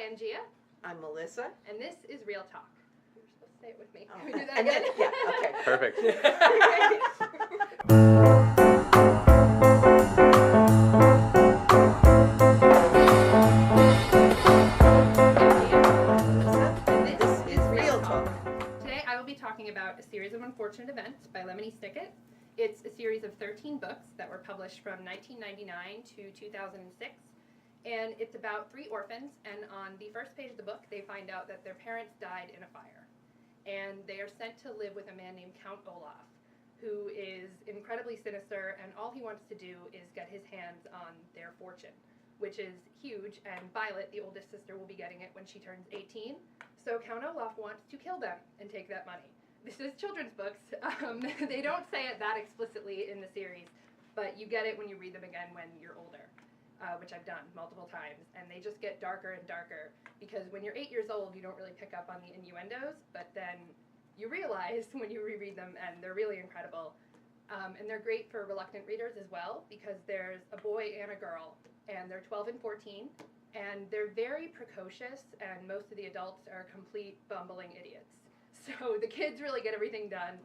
am Gia. I'm Melissa. And this is Real Talk. You're supposed to say it with me. Oh. Can we do that And again? then, yeah, okay. Perfect. And this is Real Talk. Today I will be talking about A Series of Unfortunate Events by Lemony Snicket. It's a series of 13 books that were published from 1999 to 2006. And it's about 3 orphans, and on the first page of the book, they find out that their parents died in a fire. And they are sent to live with a man named Count Olaf, who is incredibly sinister, and all he wants to do is get his hands on their fortune, which is huge, and Violet, the oldest sister, will be getting it when she turns 18. So Count Olaf wants to kill them and take that money. This is children's books. They don't say it that explicitly in the series, but you get it when you read them again when you're older. Which I've done multiple times, and they just get darker and darker, because when you're 8 years old you don't really pick up on the innuendos, but then you realize when you reread them, and they're really incredible. And they're great for reluctant readers as well, because there's a boy and a girl, and they're 12 and 14, and they're very precocious, and most of the adults are complete bumbling idiots. So the kids really get everything done.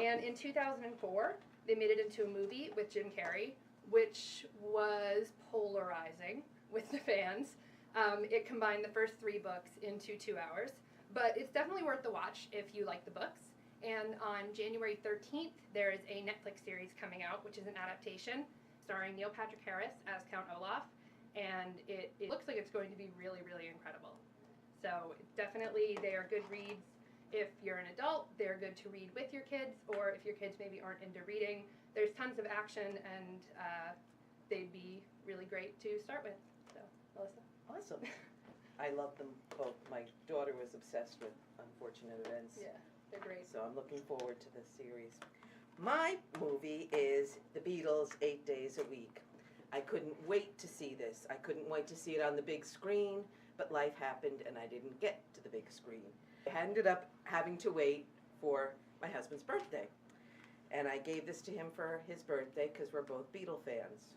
And in 2004 they made it into a movie with Jim Carrey, which was polarizing with the fans. It combined the first 3 books into 2 hours, but it's definitely worth the watch if you like the books. And on January 13th, there is a Netflix series coming out, which is an adaptation starring Neil Patrick Harris as Count Olaf, and it looks like it's going to be really, really incredible. So definitely they are good reads. If you're an adult, they're good to read with your kids, or if your kids maybe aren't into reading, there's tons of action, and they'd be really great to start with. So, Melissa? Awesome. I love them both. My daughter was obsessed with Unfortunate Events. Yeah, they're great. So I'm looking forward to this series. My movie is The Beatles, 8 Days a Week. I couldn't wait to see this. I couldn't wait to see it on the big screen, but life happened and I didn't get to the big screen. I ended up having to wait for my husband's birthday. And I gave this to him for his birthday because we're both Beatle fans.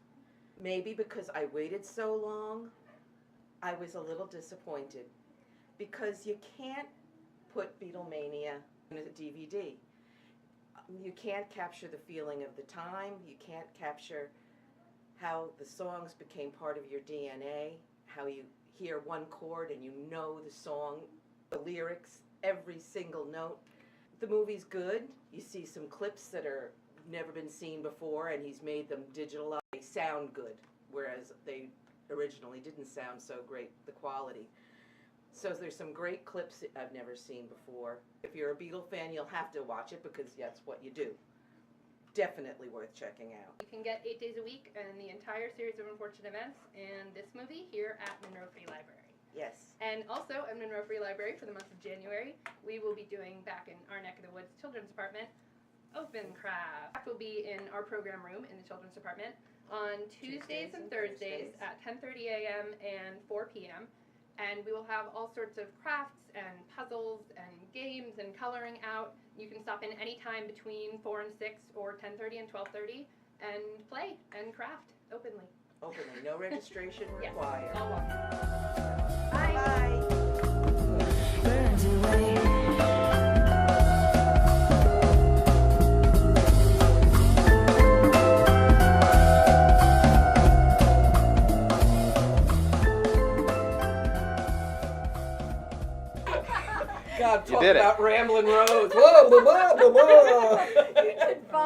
Maybe because I waited so long, I was a little disappointed, because you can't put Beatlemania in a DVD. You can't capture the feeling of the time. You can't capture how the songs became part of your DNA, how you hear one chord and you know the song, the lyrics, every single note. The movie's good. You see some clips that are never been seen before, and he's made them digitalized. They sound good, whereas they originally didn't sound so great, the quality. So there's some great clips that I've never seen before. If you're a Beatle fan, you'll have to watch it because that's what you do. Definitely worth checking out. You can get 8 Days a Week and the entire series of Unfortunate Events and this movie here at Monroe Free Library. Yes. And also at Monroe Free Library for the month of January, we will be doing, back in our neck of the woods children's department, Open Craft. Will be in our program room in the children's department on Tuesdays and Thursdays at 10:30 a.m. and 4 p.m. And we will have all sorts of crafts and puzzles and games and coloring out. You can stop in any time between 4 and 6 or 10:30 and 12:30 and play and craft openly. Openly, no registration Yes, required. all welcome. Bye. God, talk did it. about rambling roads. Whoa, blah, blah, blah, blah. You did fine.